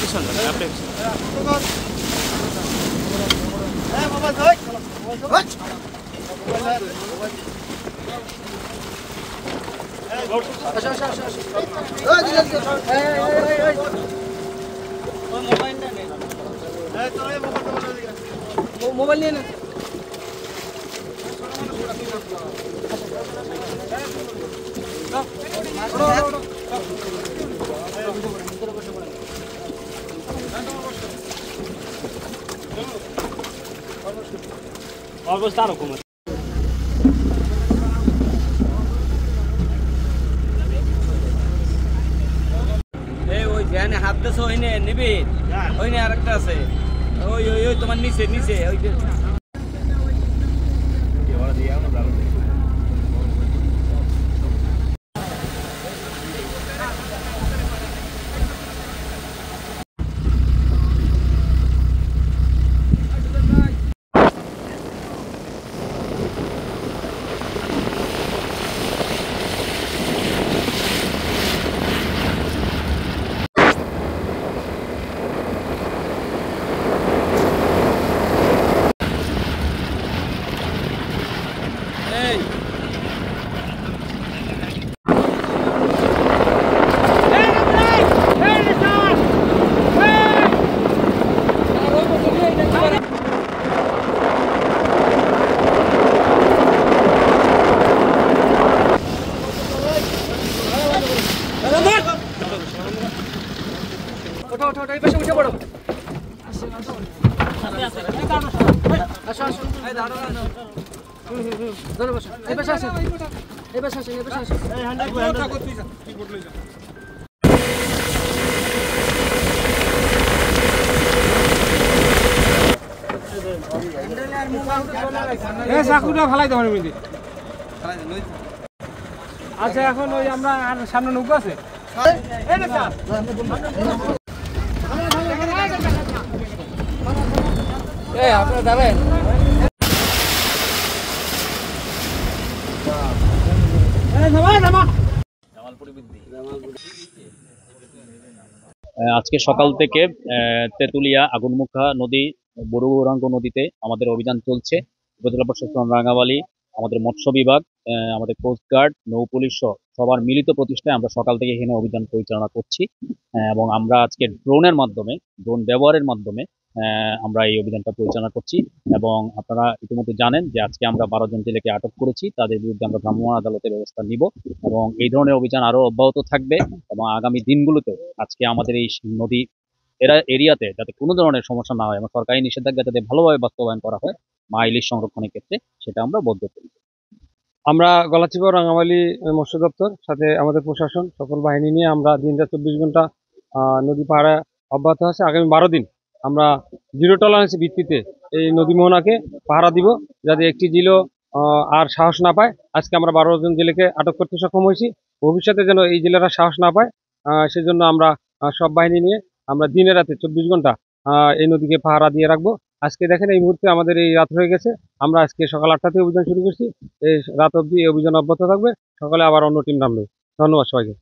পিছন আপনি মোবাইল নিয়ে না অবস্থা আরো কম ওই ভ্যানে হাত দিয়েছে ওই নিবি ওই আরেকটা আছে ওই ওই ওই তোমার নিচে নিচে ওই ওঠো এই পাশে উঠে পড়ো আসো আসো এই দাঁড়াও ধরে বসো এই পাশে আসো এই পাশে আসো এই পাশে আসো এই হ্যান্ডেল ঠাকুর তুই যা কি করলে যা হ্যান্ডেল আর মোবাইল চলে গেছে এই চাকুটা ফালাই দাও মিদি ফালাই দাও আচ্ছা এখন ওই আমরা আর সামনে নৌকা আছে এই না স্যার এই আপনারা দাঁড়ান আজকে সকাল থেকে তেঁতুলিয়া আগুনমুখা নদী বড়গৌরাঙ্গ নদীতে আমাদের অভিযান চলছে। উপজেলা প্রশাসন রাঙ্গামালী, আমাদের মৎস্য বিভাগ, আমাদের কোস্টগার্ড, নৌ পুলিশ সবার মিলিত প্রচেষ্টায় আমরা সকাল থেকে এখানে অভিযান পরিচালনা করছি এবং আমরা আজকে ড্রোন ব্যবহারের মাধ্যমে আমরা এই অভিযানটা পরিচালনা করছি। এবং আপনারা ইতিমধ্যে জানেন যে আজকে আমরা 12 জন জেলেকে আটক করেছি, তাদের বিরুদ্ধে আমরা ভ্রাম্যমাণ আদালতের ব্যবস্থা নিব এবং এই ধরনের অভিযান আরো অব্যাহত থাকবে এবং আগামী দিনগুলোতে আজকে আমাদের এই নদী এরিয়াতে যাতে কোনো ধরনের সমস্যা না হয় এবং সরকারি নিষেধাজ্ঞা যাতে ভালোভাবে বাস্তবায়ন করা হয় মা ইলিশ সংরক্ষণের ক্ষেত্রে, সেটা আমরা বদ্ধপরিকর। আমরা গলাচিপা রাঙ্গামালী মৎস্য দপ্তর সাথে আমাদের প্রশাসন সকল বাহিনী নিয়ে আমরা দিনরাত 24 ঘন্টা নদী পাহারা অব্যাহত আছে। আগামী 12 দিন আমরা জিরো টলারেন্স ভিত্তিতে এই নদী মোহনাকে পাহারা দিব, যাতে একটি জিলও আর সাহস না পায়। আজকে আমরা 12 জন জেলেকে আটক করতে সক্ষম হয়েছি। ভবিষ্যতে যেন এই জেলেরা সাহস না পায় সেজন্য আমরা সব বাহিনী নিয়ে আমরা দিনে রাতে 24 ঘন্টা এই নদীকে পাহারা দিয়ে রাখবো। আজকে দেখেন এই মুহূর্তে আমাদের এই রাত হয়ে গেছে, আমরা আজকে সকাল 8টা থেকে অভিযান শুরু করছি। এই রাত অবধি এই অভিযান অব্যাহত থাকবে, সকালে আবার অন্য টিম নামবে। ধন্যবাদ সবাইকে।